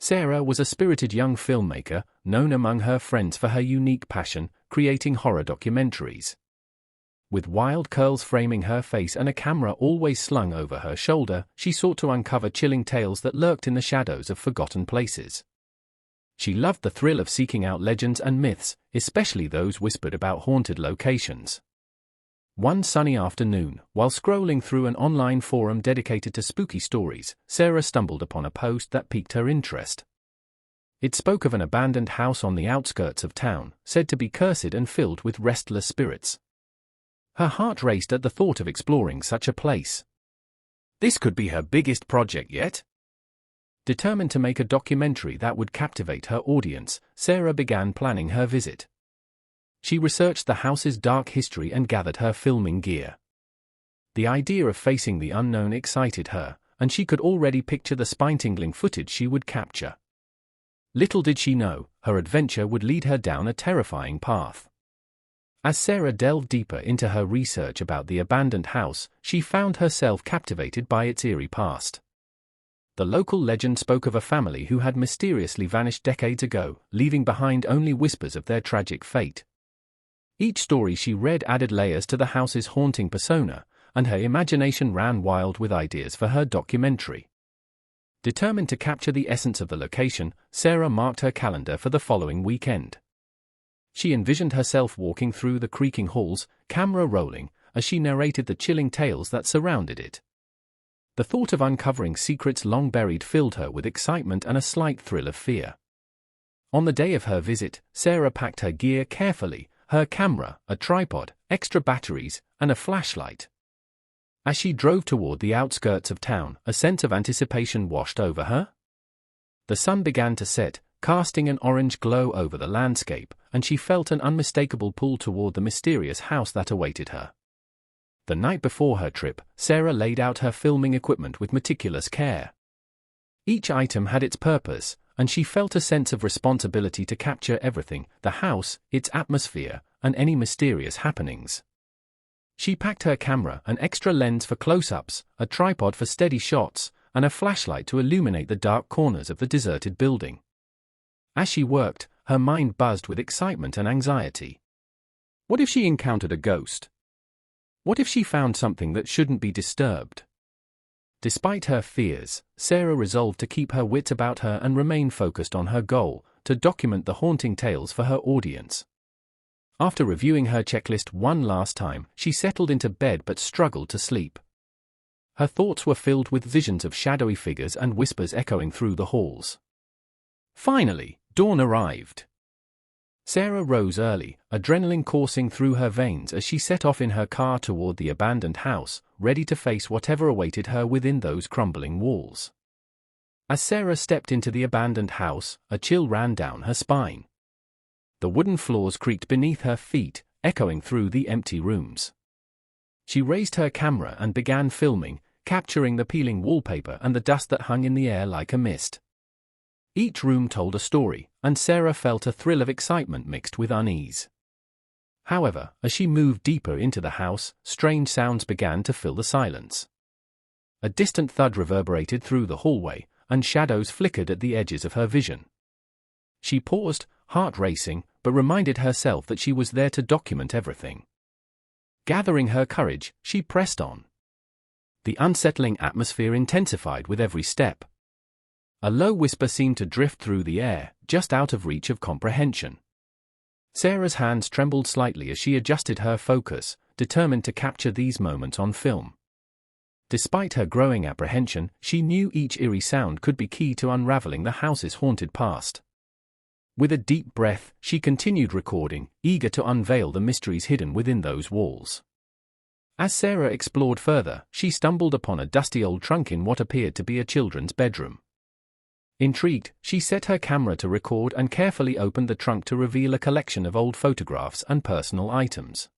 Sarah was a spirited young filmmaker, known among her friends for her unique passion, creating horror documentaries. With wild curls framing her face and a camera always slung over her shoulder, she sought to uncover chilling tales that lurked in the shadows of forgotten places. She loved the thrill of seeking out legends and myths, especially those whispered about haunted locations. One sunny afternoon, while scrolling through an online forum dedicated to spooky stories, Sarah stumbled upon a post that piqued her interest. It spoke of an abandoned house on the outskirts of town, said to be cursed and filled with restless spirits. Her heart raced at the thought of exploring such a place. This could be her biggest project yet. Determined to make a documentary that would captivate her audience, Sarah began planning her visit. She researched the house's dark history and gathered her filming gear. The idea of facing the unknown excited her, and she could already picture the spine-tingling footage she would capture. Little did she know, her adventure would lead her down a terrifying path. As Sarah delved deeper into her research about the abandoned house, she found herself captivated by its eerie past. The local legend spoke of a family who had mysteriously vanished decades ago, leaving behind only whispers of their tragic fate. Each story she read added layers to the house's haunting persona, and her imagination ran wild with ideas for her documentary. Determined to capture the essence of the location, Sarah marked her calendar for the following weekend. She envisioned herself walking through the creaking halls, camera rolling, as she narrated the chilling tales that surrounded it. The thought of uncovering secrets long buried filled her with excitement and a slight thrill of fear. On the day of her visit, Sarah packed her gear carefully, her camera, a tripod, extra batteries, and a flashlight. As she drove toward the outskirts of town, a sense of anticipation washed over her. The sun began to set, casting an orange glow over the landscape, and she felt an unmistakable pull toward the mysterious house that awaited her. The night before her trip, Sarah laid out her filming equipment with meticulous care. Each item had its purpose, and she felt a sense of responsibility to capture everything: the house, its atmosphere, and any mysterious happenings. She packed her camera, an extra lens for close-ups, a tripod for steady shots, and a flashlight to illuminate the dark corners of the deserted building. As she worked, her mind buzzed with excitement and anxiety. What if she encountered a ghost? What if she found something that shouldn't be disturbed? Despite her fears, Sarah resolved to keep her wits about her and remain focused on her goal, to document the haunting tales for her audience. After reviewing her checklist one last time, she settled into bed but struggled to sleep. Her thoughts were filled with visions of shadowy figures and whispers echoing through the halls. Finally, dawn arrived. Sarah rose early, adrenaline coursing through her veins as she set off in her car toward the abandoned house, ready to face whatever awaited her within those crumbling walls. As Sarah stepped into the abandoned house, a chill ran down her spine. The wooden floors creaked beneath her feet, echoing through the empty rooms. She raised her camera and began filming, capturing the peeling wallpaper and the dust that hung in the air like a mist. Each room told a story, and Sarah felt a thrill of excitement mixed with unease. However, as she moved deeper into the house, strange sounds began to fill the silence. A distant thud reverberated through the hallway, and shadows flickered at the edges of her vision. She paused, heart racing, but reminded herself that she was there to document everything. Gathering her courage, she pressed on. The unsettling atmosphere intensified with every step. A low whisper seemed to drift through the air, just out of reach of comprehension. Sarah's hands trembled slightly as she adjusted her focus, determined to capture these moments on film. Despite her growing apprehension, she knew each eerie sound could be key to unraveling the house's haunted past. With a deep breath, she continued recording, eager to unveil the mysteries hidden within those walls. As Sarah explored further, she stumbled upon a dusty old trunk in what appeared to be a children's bedroom. Intrigued, she set her camera to record and carefully opened the trunk to reveal a collection of old photographs and personal items.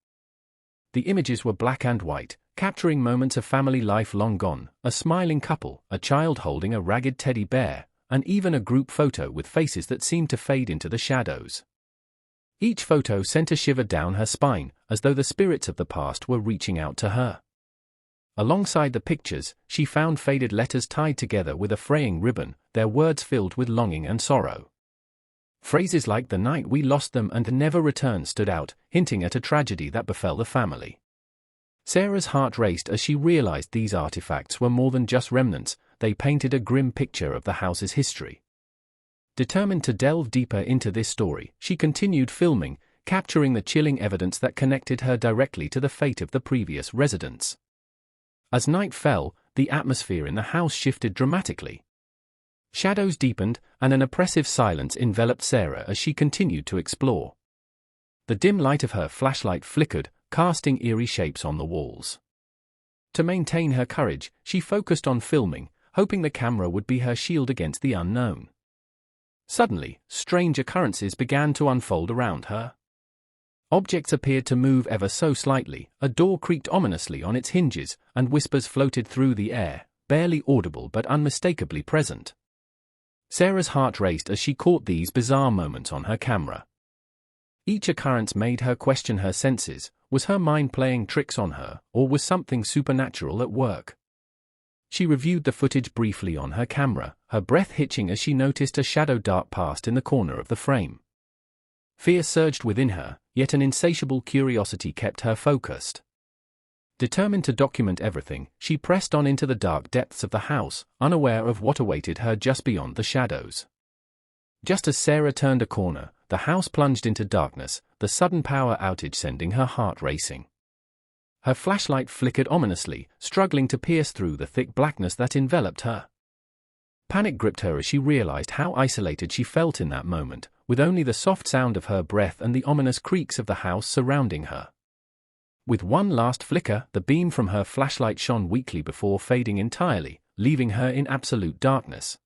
The images were black and white, capturing moments of family life long gone: a smiling couple, a child holding a ragged teddy bear, and even a group photo with faces that seemed to fade into the shadows. Each photo sent a shiver down her spine, as though the spirits of the past were reaching out to her. Alongside the pictures, she found faded letters tied together with a fraying ribbon, their words filled with longing and sorrow. Phrases like "the night we lost them and never returned" stood out, hinting at a tragedy that befell the family. Sarah's heart raced as she realized these artifacts were more than just remnants, they painted a grim picture of the house's history. Determined to delve deeper into this story, she continued filming, capturing the chilling evidence that connected her directly to the fate of the previous residents. As night fell, the atmosphere in the house shifted dramatically. Shadows deepened, and an oppressive silence enveloped Sarah as she continued to explore. The dim light of her flashlight flickered, casting eerie shapes on the walls. To maintain her courage, she focused on filming, hoping the camera would be her shield against the unknown. Suddenly, strange occurrences began to unfold around her. Objects appeared to move ever so slightly, a door creaked ominously on its hinges, and whispers floated through the air, barely audible but unmistakably present. Sarah's heart raced as she caught these bizarre moments on her camera. Each occurrence made her question her senses. Was her mind playing tricks on her, or was something supernatural at work? She reviewed the footage briefly on her camera, her breath hitching as she noticed a shadow dart past in the corner of the frame. Fear surged within her, yet an insatiable curiosity kept her focused. Determined to document everything, she pressed on into the dark depths of the house, unaware of what awaited her just beyond the shadows. Just as Sarah turned a corner, the house plunged into darkness, the sudden power outage sending her heart racing. Her flashlight flickered ominously, struggling to pierce through the thick blackness that enveloped her. Panic gripped her as she realized how isolated she felt in that moment, with only the soft sound of her breath and the ominous creaks of the house surrounding her. With one last flicker, the beam from her flashlight shone weakly before fading entirely, leaving her in absolute darkness.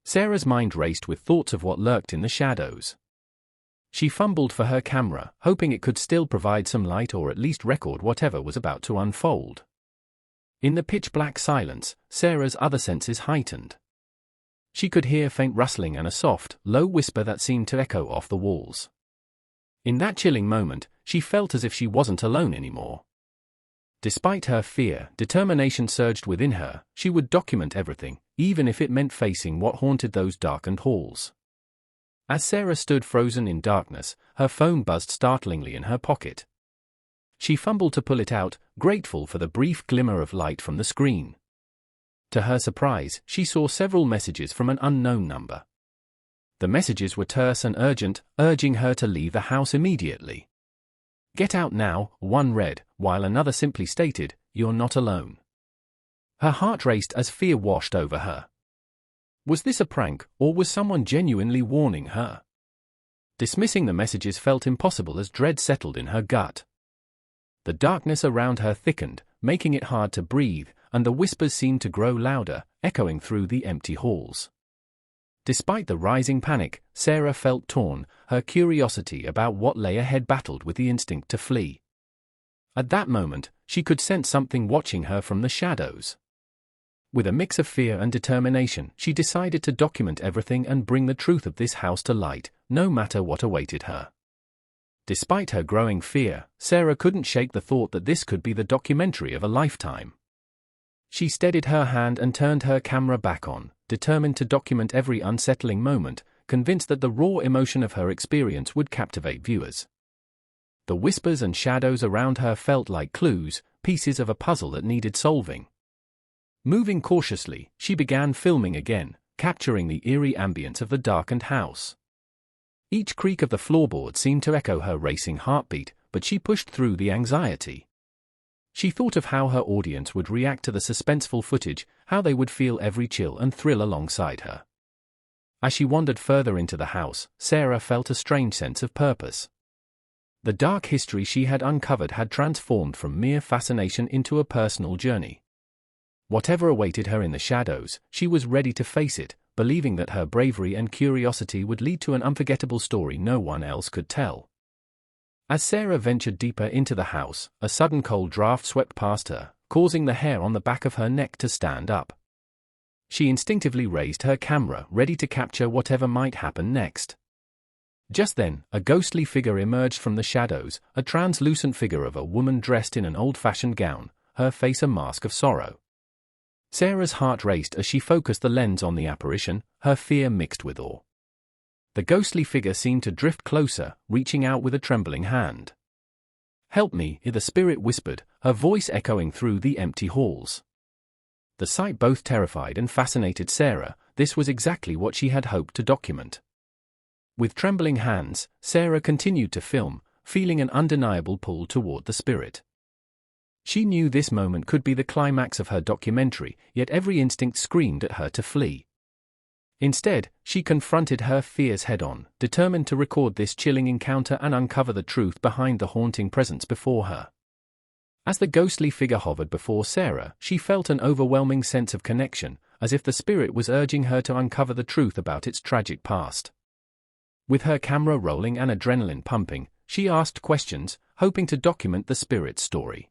Sarah's mind raced with thoughts of what lurked in the shadows. She fumbled for her camera, hoping it could still provide some light or at least record whatever was about to unfold. In the pitch-black silence, Sarah's other senses heightened. She could hear faint rustling and a soft, low whisper that seemed to echo off the walls. In that chilling moment, she felt as if she wasn't alone anymore. Despite her fear, determination surged within her. She would document everything, even if it meant facing what haunted those darkened halls. As Sarah stood frozen in darkness, her phone buzzed startlingly in her pocket. She fumbled to pull it out, grateful for the brief glimmer of light from the screen. To her surprise, she saw several messages from an unknown number. The messages were terse and urgent, urging her to leave the house immediately. "Get out now," one read, while another simply stated, "You're not alone." Her heart raced as fear washed over her. Was this a prank, or was someone genuinely warning her? Dismissing the messages felt impossible as dread settled in her gut. The darkness around her thickened, making it hard to breathe, and the whispers seemed to grow louder, echoing through the empty halls. Despite the rising panic, Sarah felt torn, her curiosity about what lay ahead battled with the instinct to flee. At that moment, she could sense something watching her from the shadows. With a mix of fear and determination, she decided to document everything and bring the truth of this house to light, no matter what awaited her. Despite her growing fear, Sarah couldn't shake the thought that this could be the documentary of a lifetime. She steadied her hand and turned her camera back on, determined to document every unsettling moment, convinced that the raw emotion of her experience would captivate viewers. The whispers and shadows around her felt like clues, pieces of a puzzle that needed solving. Moving cautiously, she began filming again, capturing the eerie ambience of the darkened house. Each creak of the floorboard seemed to echo her racing heartbeat, but she pushed through the anxiety. She thought of how her audience would react to the suspenseful footage, how they would feel every chill and thrill alongside her. As she wandered further into the house, Sarah felt a strange sense of purpose. The dark history she had uncovered had transformed from mere fascination into a personal journey. Whatever awaited her in the shadows, she was ready to face it, believing that her bravery and curiosity would lead to an unforgettable story no one else could tell. As Sarah ventured deeper into the house, a sudden cold draft swept past her, causing the hair on the back of her neck to stand up. She instinctively raised her camera, ready to capture whatever might happen next. Just then, a ghostly figure emerged from the shadows, a translucent figure of a woman dressed in an old-fashioned gown, her face a mask of sorrow. Sarah's heart raced as she focused the lens on the apparition, her fear mixed with awe. The ghostly figure seemed to drift closer, reaching out with a trembling hand. "Help me," the spirit whispered, her voice echoing through the empty halls. The sight both terrified and fascinated Sarah. This was exactly what she had hoped to document. With trembling hands, Sarah continued to film, feeling an undeniable pull toward the spirit. She knew this moment could be the climax of her documentary, yet every instinct screamed at her to flee. Instead, she confronted her fears head-on, determined to record this chilling encounter and uncover the truth behind the haunting presence before her. As the ghostly figure hovered before Sarah, she felt an overwhelming sense of connection, as if the spirit was urging her to uncover the truth about its tragic past. With her camera rolling and adrenaline pumping, she asked questions, hoping to document the spirit's story.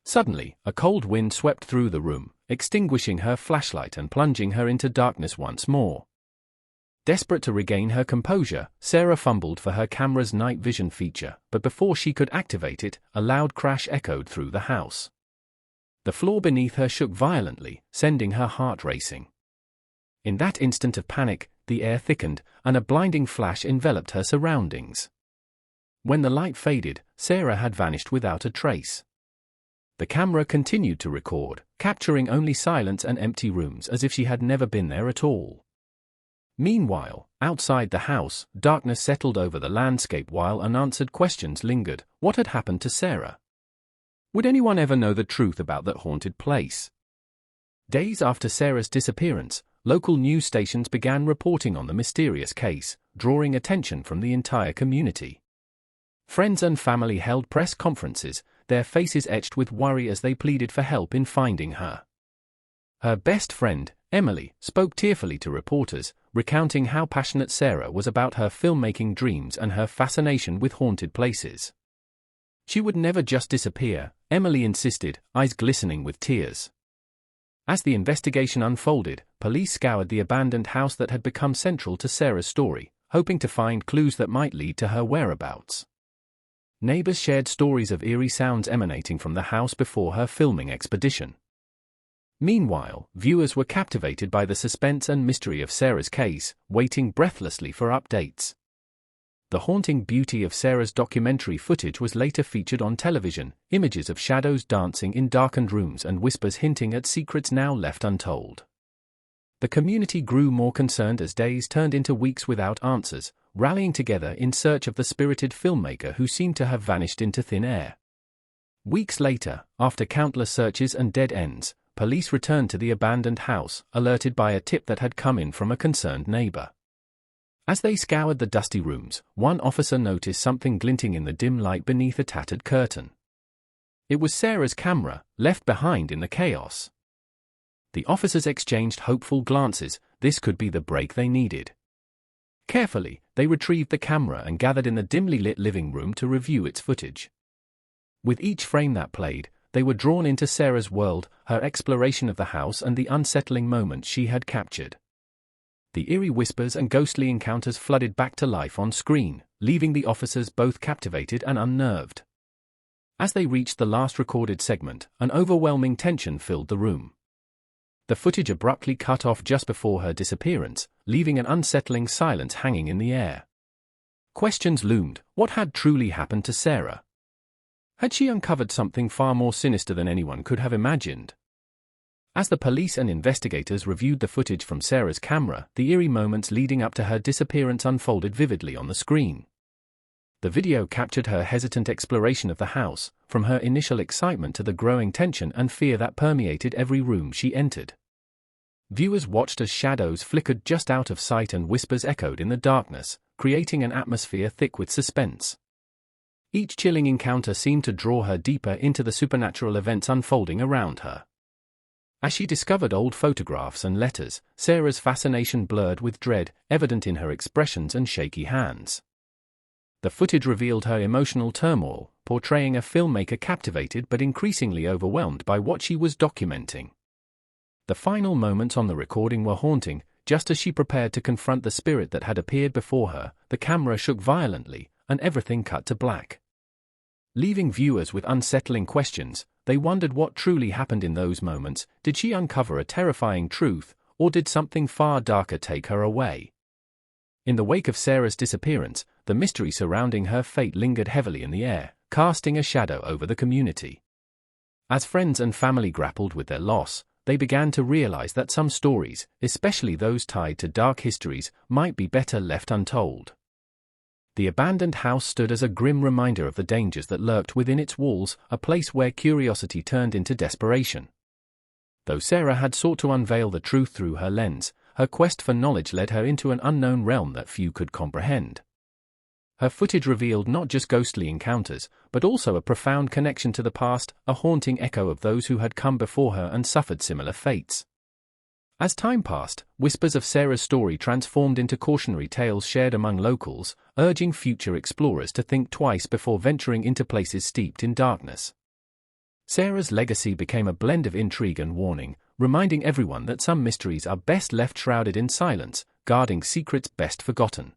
Suddenly, a cold wind swept through the room, extinguishing her flashlight and plunging her into darkness once more. Desperate to regain her composure, Sarah fumbled for her camera's night vision feature, but before she could activate it, a loud crash echoed through the house. The floor beneath her shook violently, sending her heart racing. In that instant of panic, the air thickened, and a blinding flash enveloped her surroundings. When the light faded, Sarah had vanished without a trace. The camera continued to record, capturing only silence and empty rooms as if she had never been there at all. Meanwhile, outside the house, darkness settled over the landscape while unanswered questions lingered. What had happened to Sarah? Would anyone ever know the truth about that haunted place? Days after Sarah's disappearance, local news stations began reporting on the mysterious case, drawing attention from the entire community. Friends and family held press conferences, their faces etched with worry as they pleaded for help in finding her. Her best friend, Emily, spoke tearfully to reporters, recounting how passionate Sarah was about her filmmaking dreams and her fascination with haunted places. She would never just disappear, Emily insisted, eyes glistening with tears. As the investigation unfolded, police scoured the abandoned house that had become central to Sarah's story, hoping to find clues that might lead to her whereabouts. Neighbors shared stories of eerie sounds emanating from the house before her filming expedition. Meanwhile, viewers were captivated by the suspense and mystery of Sarah's case, waiting breathlessly for updates. The haunting beauty of Sarah's documentary footage was later featured on television, images of shadows dancing in darkened rooms and whispers hinting at secrets now left untold. The community grew more concerned as days turned into weeks without answers, rallying together in search of the spirited filmmaker who seemed to have vanished into thin air. Weeks later, after countless searches and dead ends, police returned to the abandoned house, alerted by a tip that had come in from a concerned neighbor. As they scoured the dusty rooms, one officer noticed something glinting in the dim light beneath a tattered curtain. It was Sarah's camera, left behind in the chaos. The officers exchanged hopeful glances. This could be the break they needed. Carefully, they retrieved the camera and gathered in the dimly lit living room to review its footage. With each frame that played, they were drawn into Sarah's world, her exploration of the house and the unsettling moments she had captured. The eerie whispers and ghostly encounters flooded back to life on screen, leaving the officers both captivated and unnerved. As they reached the last recorded segment, an overwhelming tension filled the room. The footage abruptly cut off just before her disappearance, leaving an unsettling silence hanging in the air. Questions loomed. What had truly happened to Sarah? Had she uncovered something far more sinister than anyone could have imagined? As the police and investigators reviewed the footage from Sarah's camera, the eerie moments leading up to her disappearance unfolded vividly on the screen. The video captured her hesitant exploration of the house, from her initial excitement to the growing tension and fear that permeated every room she entered. Viewers watched as shadows flickered just out of sight and whispers echoed in the darkness, creating an atmosphere thick with suspense. Each chilling encounter seemed to draw her deeper into the supernatural events unfolding around her. As she discovered old photographs and letters, Sarah's fascination blurred with dread, evident in her expressions and shaky hands. The footage revealed her emotional turmoil, portraying a filmmaker captivated but increasingly overwhelmed by what she was documenting. The final moments on the recording were haunting. Just as she prepared to confront the spirit that had appeared before her, the camera shook violently, and everything cut to black. Leaving viewers with unsettling questions, they wondered what truly happened in those moments. Did she uncover a terrifying truth, or did something far darker take her away? In the wake of Sarah's disappearance, the mystery surrounding her fate lingered heavily in the air, casting a shadow over the community. As friends and family grappled with their loss, they began to realize that some stories, especially those tied to dark histories, might be better left untold. The abandoned house stood as a grim reminder of the dangers that lurked within its walls, a place where curiosity turned into desperation. Though Sarah had sought to unveil the truth through her lens, her quest for knowledge led her into an unknown realm that few could comprehend. Her footage revealed not just ghostly encounters, but also a profound connection to the past, a haunting echo of those who had come before her and suffered similar fates. As time passed, whispers of Sarah's story transformed into cautionary tales shared among locals, urging future explorers to think twice before venturing into places steeped in darkness. Sarah's legacy became a blend of intrigue and warning, reminding everyone that some mysteries are best left shrouded in silence, guarding secrets best forgotten.